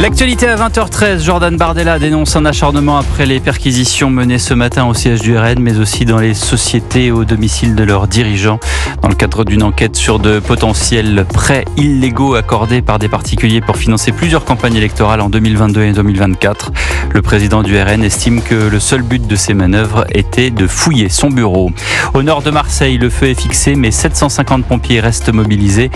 L'actualité à 20h13, Jordan Bardella dénonce un acharnement après les perquisitions menées ce matin au siège du RN, mais aussi dans les sociétés et au domicile de leurs dirigeants, dans le cadre d'une enquête sur de potentiels prêts illégaux accordés par des particuliers pour financer plusieurs campagnes électorales en 2022 et 2024. Le président du RN estime que le seul but de ces manœuvres était de fouiller son bureau. Au nord de Marseille, le feu est fixé, mais 750 pompiers restent mobilisés.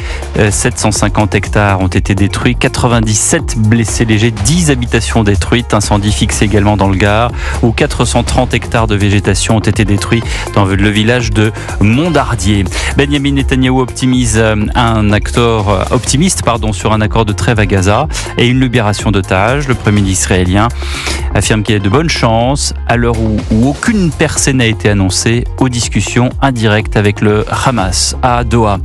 750 hectares ont été détruits, 97 blessés légers, 10 habitations détruites, incendie fixé également dans le Gard, où 430 hectares de végétation ont été détruits dans le village de Mondardier. Benjamin Netanyahou optimiste sur un accord de trêve à Gaza et une libération d'otages. Le Premier ministre israélien affirme qu'il y a de bonnes chances, à l'heure où aucune percée n'a été annoncée, aux discussions indirectes avec le Hamas à Doha.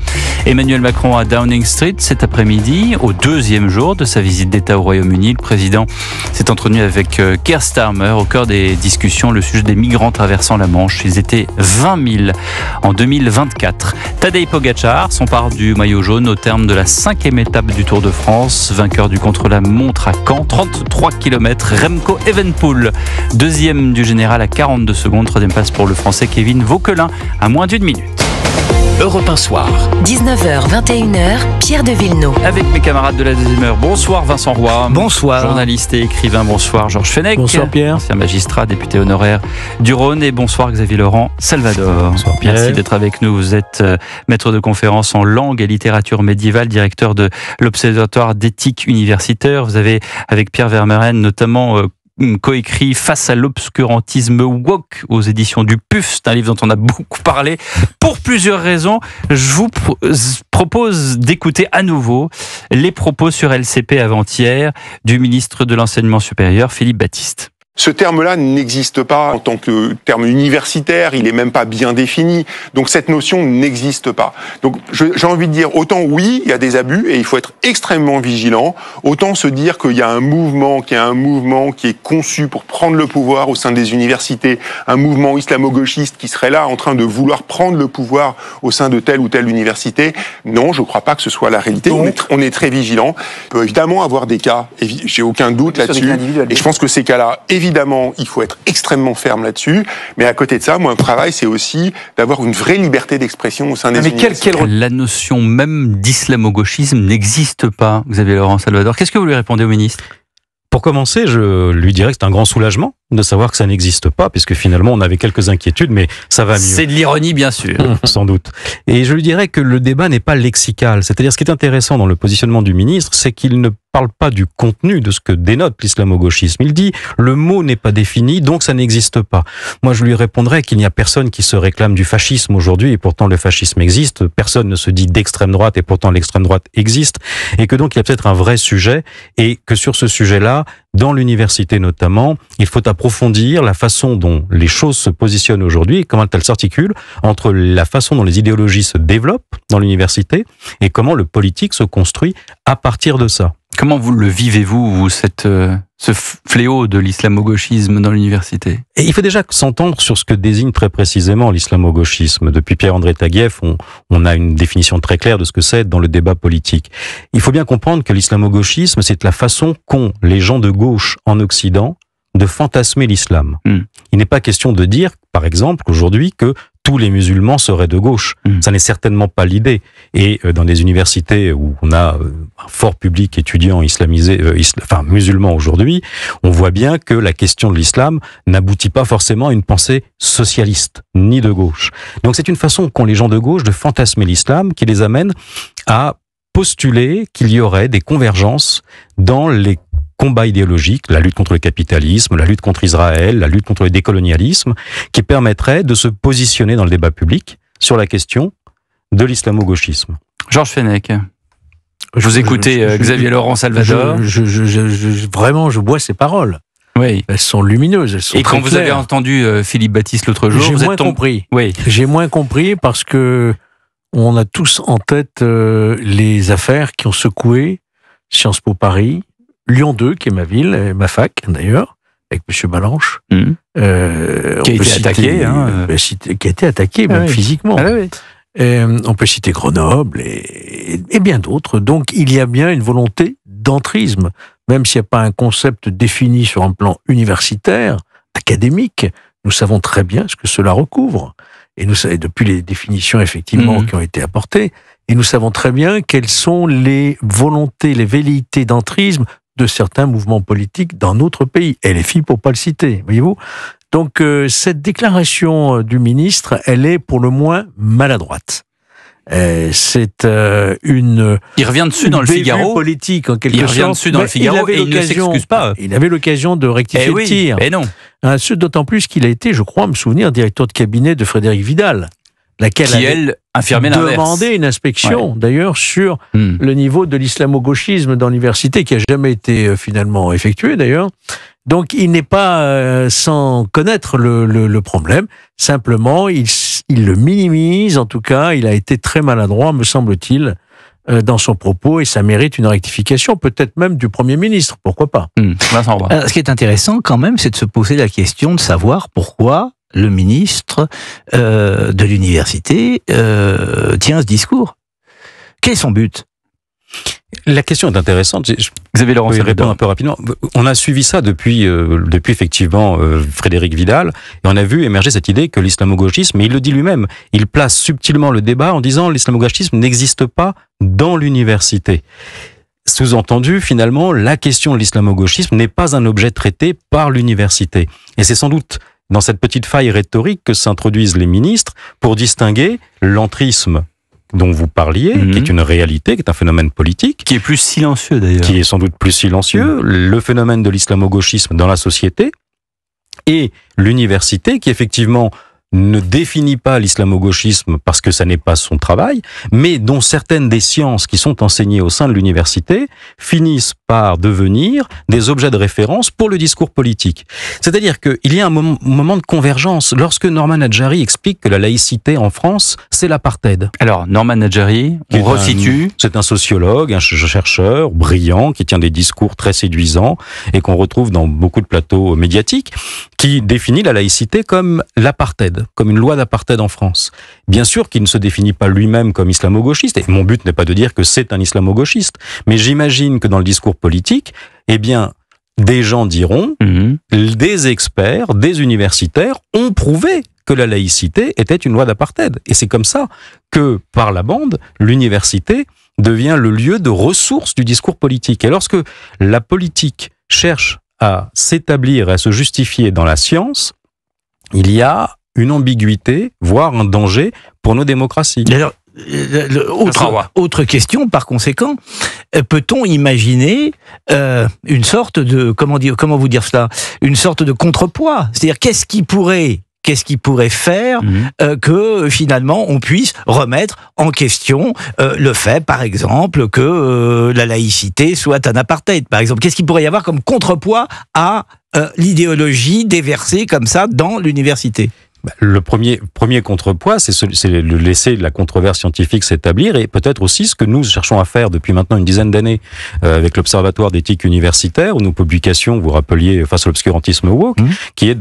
Emmanuel Macron à Downing Street cet après-midi, au deuxième jour de sa visite d'État au Royaume-Uni. Le président s'est entretenu avec Keir Starmer au cœur des discussions, le sujet des migrants traversant la Manche. Ils étaient 20 000 en 2024. Tadej Pogačar s'empare du maillot jaune au terme de la 5e étape du Tour de France. Vainqueur du contre-la-montre à Caen, 33 km. Remco Evenepoel, deuxième du général à 42 secondes. Troisième place pour le Français Kevin Vauquelin à moins d'1 minute. Europe 1 Soir. 19h, 21h, Pierre de Villeneuve. Avec mes camarades de la deuxième heure. Bonsoir Vincent Roy. Bonsoir. Journaliste et écrivain. Bonsoir Georges Fenech. Bonsoir Pierre. Ancien magistrat, député honoraire du Rhône. Et bonsoir Xavier Laurent Salvador. Bonsoir Pierre. Merci d'être avec nous. Vous êtes maître de conférences en langue et littérature médiévale, directeur de l'Observatoire d'éthique universitaire. Vous avez, avec Pierre Vermeuren, notamment coécrit Face à l'obscurantisme woke aux éditions du PUF. C'est un livre dont on a beaucoup parlé pour plusieurs raisons. Je vous propose d'écouter à nouveau les propos sur LCP avant-hier du ministre de l'Enseignement supérieur, Philippe Baptiste. Ce terme-là n'existe pas en tant que terme universitaire, il est même pas bien défini. Donc cette notion n'existe pas. Donc j'ai envie de dire, autant oui, il y a des abus et il faut être extrêmement vigilant, autant se dire qu'il y a un mouvement qui est conçu pour prendre le pouvoir au sein des universités, un mouvement islamo-gauchiste qui serait là en train de vouloir prendre le pouvoir au sein de telle ou telle université. Non, je ne crois pas que ce soit la réalité. On est très vigilant. Il peut évidemment avoir des cas, j'ai aucun doute là-dessus. Et je pense que ces cas-là, évidemment, il faut être extrêmement ferme là-dessus, mais à côté de ça, mon travail, c'est aussi d'avoir une vraie liberté d'expression au sein des universités. La notion même d'islamo-gauchisme n'existe pas, Xavier Laurent Salvador. Qu'est-ce que vous lui répondez au ministre ? Pour commencer, je lui dirais que c'est un grand soulagement de savoir que ça n'existe pas, puisque finalement on avait quelques inquiétudes, mais ça va mieux. C'est de l'ironie, bien sûr. Sans doute. Et je lui dirais que le débat n'est pas lexical. C'est-à-dire, ce qui est intéressant dans le positionnement du ministre, c'est qu'il ne parle pas du contenu de ce que dénote l'islamo-gauchisme. Il dit, le mot n'est pas défini, donc ça n'existe pas. Moi, je lui répondrais qu'il n'y a personne qui se réclame du fascisme aujourd'hui, et pourtant le fascisme existe. Personne ne se dit d'extrême droite, et pourtant l'extrême droite existe. Et que donc, il y a peut-être un vrai sujet, et que sur ce sujet-là, dans l'université notamment, il faut approfondir la façon dont les choses se positionnent aujourd'hui et comment elles s'articulent entre la façon dont les idéologies se développent dans l'université et comment le politique se construit à partir de ça. Comment vous le vivez-vous, ce fléau de l'islamo-gauchisme dans l'université ? Et il faut déjà s'entendre sur ce que désigne très précisément l'islamo-gauchisme. Depuis Pierre-André Taguieff, on a une définition très claire de ce que c'est dans le débat politique. Il faut bien comprendre que l'islamo-gauchisme, c'est la façon qu'ont les gens de gauche en Occident de fantasmer l'islam. Il n'est pas question de dire, par exemple, aujourd'hui, que tous les musulmans seraient de gauche. Ça n'est certainement pas l'idée. Et dans des universités où on a un fort public étudiant islamisé, musulman aujourd'hui, on voit bien que la question de l'islam n'aboutit pas forcément à une pensée socialiste, ni de gauche. Donc c'est une façon qu'ont les gens de gauche de fantasmer l'islam qui les amène à postuler qu'il y aurait des convergences dans les combats idéologiques, la lutte contre le capitalisme, la lutte contre Israël, la lutte contre le décolonialisme, qui permettrait de se positionner dans le débat public sur la question de l'islamo-gauchisme. Georges Fenech, vous écoutez Xavier Laurent Salvador. Vraiment, je bois ces paroles. Oui. Elles sont lumineuses, elles sont Et quand vous avez entendu Philippe Baptiste l'autre jour, j'ai moins compris. Oui. J'ai moins compris parce que on a tous en tête les affaires qui ont secoué Sciences Po Paris, Lyon 2, qui est ma ville, ma fac d'ailleurs, avec M. Balanche. Qui a été attaqué. Qui a été attaqué, même physiquement. Ah, oui. On peut citer Grenoble et bien d'autres. Donc il y a bien une volonté d'entrisme, même s'il n'y a pas un concept défini sur un plan universitaire, académique, nous savons très bien ce que cela recouvre. Et depuis les définitions, effectivement, qui ont été apportées, et nous savons très bien quelles sont les volontés, les velléités d'entrisme de certains mouvements politiques dans notre pays. LFI, pour pas le citer, voyez-vous. Donc, cette déclaration du ministre, elle est pour le moins maladroite. C'est une... Il revient dessus dans le Figaro. Politique, en quelque sorte. Il revient dessus dans le Figaro et il ne s'excuse pas. Il avait l'occasion de rectifier le tir. Mais non. D'autant plus qu'il a été, je crois, me souvenir, directeur de cabinet de Frédérique Vidal, laquelle qui, elle, affirmait l'inverse. Demandé une inspection, d'ailleurs, sur le niveau de l'islamo-gauchisme dans l'université, qui n'a jamais été finalement effectué, d'ailleurs. Donc, il n'est pas sans connaître le problème. Simplement, il le minimise. En tout cas, il a été très maladroit, me semble-t-il, dans son propos, et ça mérite une rectification, peut-être même du Premier ministre. Pourquoi pas? Ce qui est intéressant, quand même, c'est de se poser la question de savoir pourquoi le ministre de l'université tient ce discours. Quel est son but? La question est intéressante. Xavier Laurent, je vais répondre un peu rapidement. On a suivi ça depuis effectivement Frédérique Vidal, et on a vu émerger cette idée que l'islamo-gauchisme, mais il le dit lui-même, il place subtilement le débat en disant l'islamo-gauchisme n'existe pas dans l'université. Sous-entendu, finalement, la question de l'islamo-gauchisme n'est pas un objet traité par l'université. Et c'est sans doute dans cette petite faille rhétorique que s'introduisent les ministres pour distinguer l'entrisme dont vous parliez, qui est une réalité, qui est un phénomène politique. Qui est plus silencieux d'ailleurs. Qui est sans doute plus silencieux, le phénomène de l'islamo-gauchisme dans la société, et l'université qui effectivement ne définit pas l'islamo-gauchisme parce que ça n'est pas son travail, mais dont certaines des sciences qui sont enseignées au sein de l'université finissent par devenir des objets de référence pour le discours politique. C'est-à-dire qu'il y a un moment de convergence. Lorsque Norman Nadjari explique que la laïcité en France, c'est l'apartheid. Alors, Norman Nadjari, on resitue. C'est un sociologue, un chercheur brillant, qui tient des discours très séduisants et qu'on retrouve dans beaucoup de plateaux médiatiques, qui définit la laïcité comme l'apartheid, comme une loi d'apartheid en France. Bien sûr qu'il ne se définit pas lui-même comme islamo-gauchiste, et mon but n'est pas de dire que c'est un islamo-gauchiste, mais j'imagine que dans le discours politique, eh bien, des gens diront, des experts, des universitaires ont prouvé que la laïcité était une loi d'apartheid. Et c'est comme ça que, par la bande, l'université devient le lieu de ressources du discours politique. Et lorsque la politique cherche à s'établir et à se justifier dans la science, il y a une ambiguïté, voire un danger pour nos démocraties. Alors, autre question, par conséquent, peut-on imaginer une sorte de, comment vous dire cela, une sorte de contrepoids? C'est-à-dire, qu'est-ce qui pourrait faire que finalement on puisse remettre en question le fait, par exemple, que la laïcité soit un apartheid, par exemple? Qu'est-ce qu'il pourrait y avoir comme contrepoids à l'idéologie déversée comme ça dans l'université? Le premier contrepoids, c'est le laisser la controverse scientifique s'établir, et peut-être aussi ce que nous cherchons à faire depuis maintenant une dizaine d'années avec l'Observatoire d'éthique universitaire, où nos publications, vous rappeliez, face à l'obscurantisme woke, qui est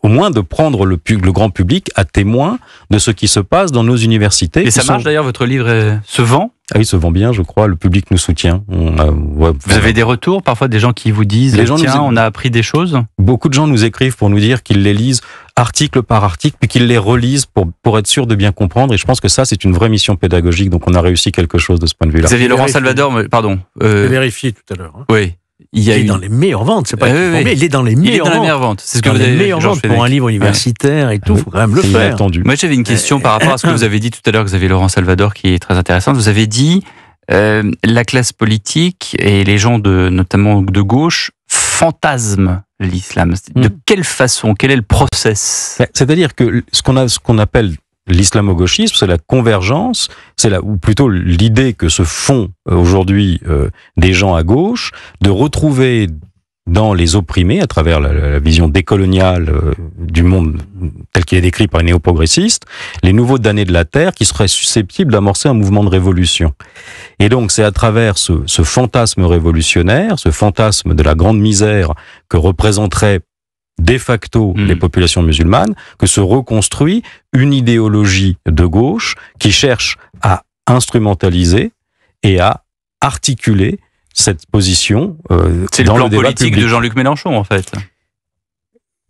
au moins de prendre le grand public à témoin de ce qui se passe dans nos universités. Et ça marche d'ailleurs, votre livre se vend? Ah oui, se vend bien, je crois, le public nous soutient. Vous avez des retours, parfois des gens qui vous disent « Tiens, on a appris des choses ». Beaucoup de gens nous écrivent pour nous dire qu'ils les lisent article par article, puis qu'ils les relisent pour être sûr de bien comprendre, et je pense que ça, c'est une vraie mission pédagogique, donc on a réussi quelque chose de ce point de vue-là. Xavier Laurent Salvador, pardon. J'ai vérifié tout à l'heure. Oui. Il est dans les meilleures ventes, c'est pas mais il est dans les meilleures ventes. C'est ce que vous avez dit. Les meilleures ventes pour un livre universitaire et tout, faut quand même le faire. Attendu. Moi, j'avais une question par rapport à ce que vous avez dit tout à l'heure, Xavier Laurent Salvador, qui est très intéressante. Vous avez dit la classe politique et les gens notamment de gauche fantasment l'islam. De quelle façon? Quel est le process? C'est-à-dire que ce qu'on appelle l'islamo-gauchisme, c'est la convergence, ou plutôt l'idée que se font aujourd'hui des gens à gauche, de retrouver dans les opprimés, à travers la vision décoloniale du monde tel qu'il est décrit par les néo-progressistes, les nouveaux damnés de la terre qui seraient susceptibles d'amorcer un mouvement de révolution. Et donc c'est à travers ce fantasme révolutionnaire, ce fantasme de la grande misère que représenterait de facto les populations musulmanes, que se reconstruit une idéologie de gauche qui cherche à instrumentaliser et à articuler cette position c'est le plan politique de Jean-Luc Mélenchon, en fait.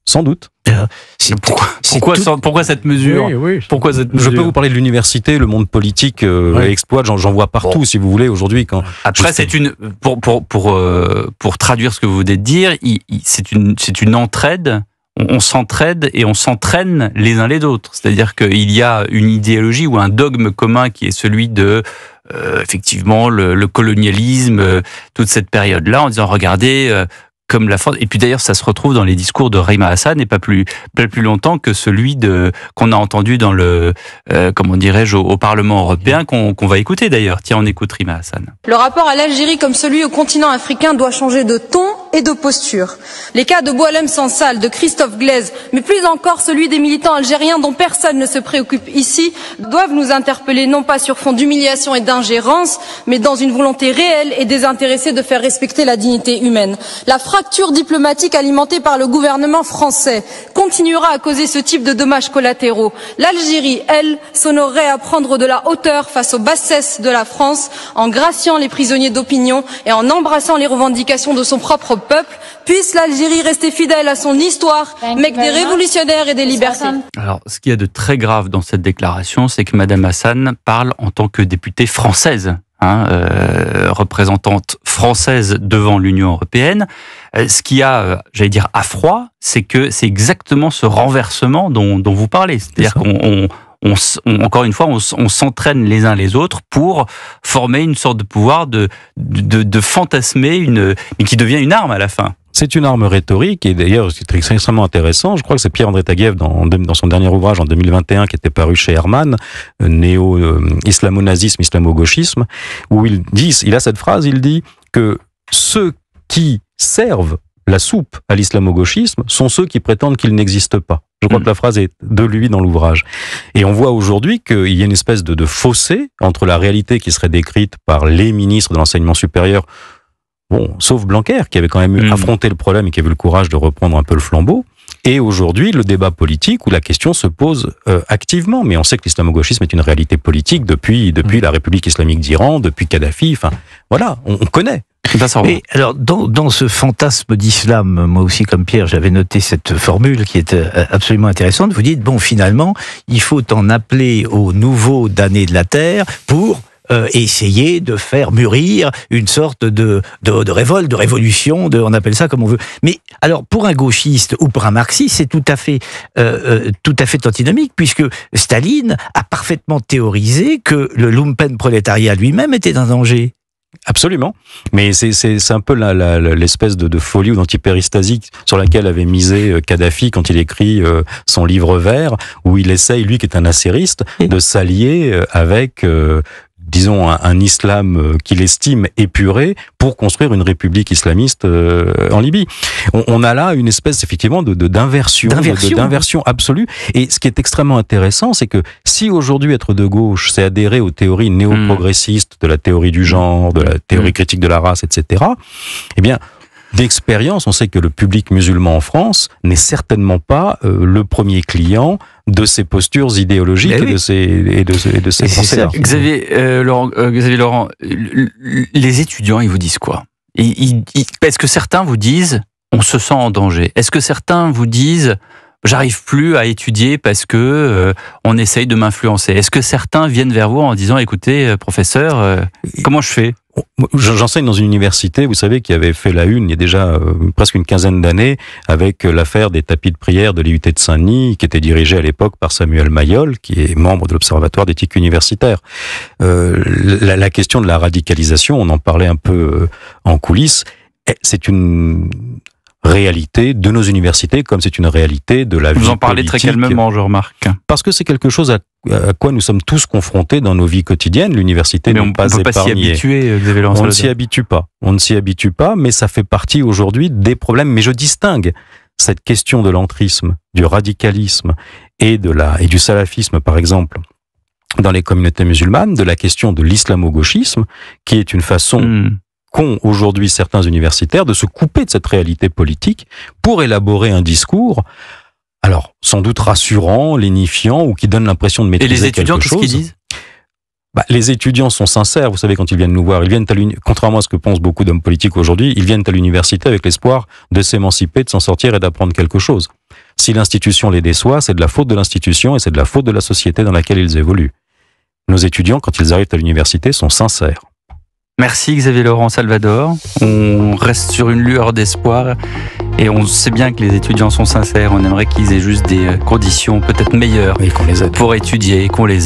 Sans doute. Pourquoi cette mesure? Pourquoi cette mesure? Je peux vous parler de l'université, le monde politique exploite, j'en vois partout, si vous voulez, aujourd'hui. Après, pour traduire ce que vous venez de dire, c'est une entraide. On s'entraide et on s'entraîne les uns les autres. C'est-à-dire qu'il y a une idéologie ou un dogme commun qui est celui de effectivement le colonialisme, toute cette période-là, en disant regardez comme la France. Et puis d'ailleurs, ça se retrouve dans les discours de Rima Hassan, et pas plus longtemps que celui qu'on a entendu dans comment dirais-je, au Parlement européen, qu'on va écouter d'ailleurs. Tiens, on écoute Rima Hassan. Le rapport à l'Algérie comme celui au continent africain doit changer de ton et de posture. Les cas de Boualem Sansal, de Christophe Glaise, mais plus encore celui des militants algériens dont personne ne se préoccupe ici, doivent nous interpeller non pas sur fond d'humiliation et d'ingérence, mais dans une volonté réelle et désintéressée de faire respecter la dignité humaine. La fracture diplomatique alimentée par le gouvernement français continuera à causer ce type de dommages collatéraux. L'Algérie, elle, s'honorerait à prendre de la hauteur face aux bassesses de la France en graciant les prisonniers d'opinion et en embrassant les revendications de son propre peuple. Puisse l'Algérie rester fidèle à son histoire, mec des révolutionnaires et des libertés. Alors, ce qu'il y a de très grave dans cette déclaration, c'est que Madame Hassan parle en tant que députée française. Représentante française devant l'Union européenne. Ce qui a, j'allais dire, à froid, c'est que c'est exactement ce renversement dont vous parlez. C'est-à-dire encore une fois, on s'entraîne les uns les autres pour former une sorte de pouvoir de fantasmer mais qui devient une arme à la fin. C'est une arme rhétorique, et d'ailleurs c'est extrêmement intéressant. Je crois que c'est Pierre-André Taguieff dans son dernier ouvrage en 2021 qui était paru chez Hermann, Néo-islamo-nazisme, islamo-gauchisme, où il a cette phrase, il dit que ceux qui servent la soupe à l'islamo-gauchisme sont ceux qui prétendent qu'il n'existe pas. Je crois que la phrase est de lui dans l'ouvrage. Et on voit aujourd'hui qu'il y a une espèce de fossé entre la réalité qui serait décrite par les ministres de l'enseignement supérieur, sauf Blanquer, qui avait quand même affronté le problème et qui avait eu le courage de reprendre un peu le flambeau. Et aujourd'hui, le débat politique où la question se pose activement. Mais on sait que l'islamo-gauchisme est une réalité politique depuis la République islamique d'Iran, depuis Kadhafi. Enfin, voilà, on connaît. Et alors, dans ce fantasme d'islam, moi aussi, comme Pierre, j'avais noté cette formule qui est absolument intéressante. Vous dites, finalement, il faut en appeler aux nouveaux damnés de la terre pour essayer de faire mûrir une sorte de révolte, de révolution, on appelle ça comme on veut. Mais alors, pour un gauchiste ou pour un marxiste, c'est tout à fait antinomique, puisque Staline a parfaitement théorisé que le lumpenprolétariat lui-même était un danger. Absolument, mais c'est un peu l'espèce de folie ou d'antipéristasie sur laquelle avait misé Kadhafi quand il écrit son livre vert, où il essaye, lui qui est un nassériste, de s'allier avec disons un islam qu'il estime épuré pour construire une république islamiste en Libye. On a là une espèce effectivement d'inversion absolue. Et ce qui est extrêmement intéressant, c'est que si aujourd'hui être de gauche, c'est adhérer aux théories néo-progressistes de la théorie du genre, de la théorie critique de la race, etc., eh bien, d'expérience, on sait que le public musulman en France n'est certainement pas le premier client de ces postures idéologiques et de ces pensées-là. Xavier Laurent, les étudiants, ils vous disent quoi? Est-ce que certains vous disent on se sent en danger? Est-ce que certains vous disent j'arrive plus à étudier parce que on essaye de m'influencer? Est-ce que certains viennent vers vous en disant écoutez, professeur, comment je fais? J'enseigne dans une université, vous savez, qui avait fait la une il y a déjà presque une quinzaine d'années avec l'affaire des tapis de prière de l'IUT de Saint-Denis, qui était dirigée à l'époque par Samuel Mayol, qui est membre de l'Observatoire d'éthique universitaire. La question de la radicalisation, on en parlait un peu en coulisses, c'est une réalité de nos universités, comme c'est une réalité de la vie politique. Vous en parlez très calmement, je remarque. Parce que c'est quelque chose à quoi nous sommes tous confrontés dans nos vies quotidiennes. L'université n'est pas épargnée. On ne peut pas s'y habituer, Xavier Laurent. On ne s'y habitue pas. On ne s'y habitue pas, mais ça fait partie aujourd'hui des problèmes. Mais je distingue cette question de l'entrisme, du radicalisme et du salafisme, par exemple, dans les communautés musulmanes, de la question de l'islamo-gauchisme, qui est une façon qu'ont aujourd'hui certains universitaires de se couper de cette réalité politique pour élaborer un discours, alors sans doute rassurant, lénifiant, ou qui donne l'impression de maîtriser quelque chose. Et les étudiants, qu'est-ce qu'ils disent? Les étudiants sont sincères, vous savez, quand ils viennent nous voir. Ils viennent contrairement à ce que pensent beaucoup d'hommes politiques aujourd'hui, ils viennent à l'université avec l'espoir de s'émanciper, de s'en sortir et d'apprendre quelque chose. Si l'institution les déçoit, c'est de la faute de l'institution et c'est de la faute de la société dans laquelle ils évoluent. Nos étudiants, quand ils arrivent à l'université, sont sincères. Merci Xavier Laurent Salvador. On reste sur une lueur d'espoir et on sait bien que les étudiants sont sincères. On aimerait qu'ils aient juste des conditions peut-être meilleures et qu'on les aide pour étudier et qu'on les aide.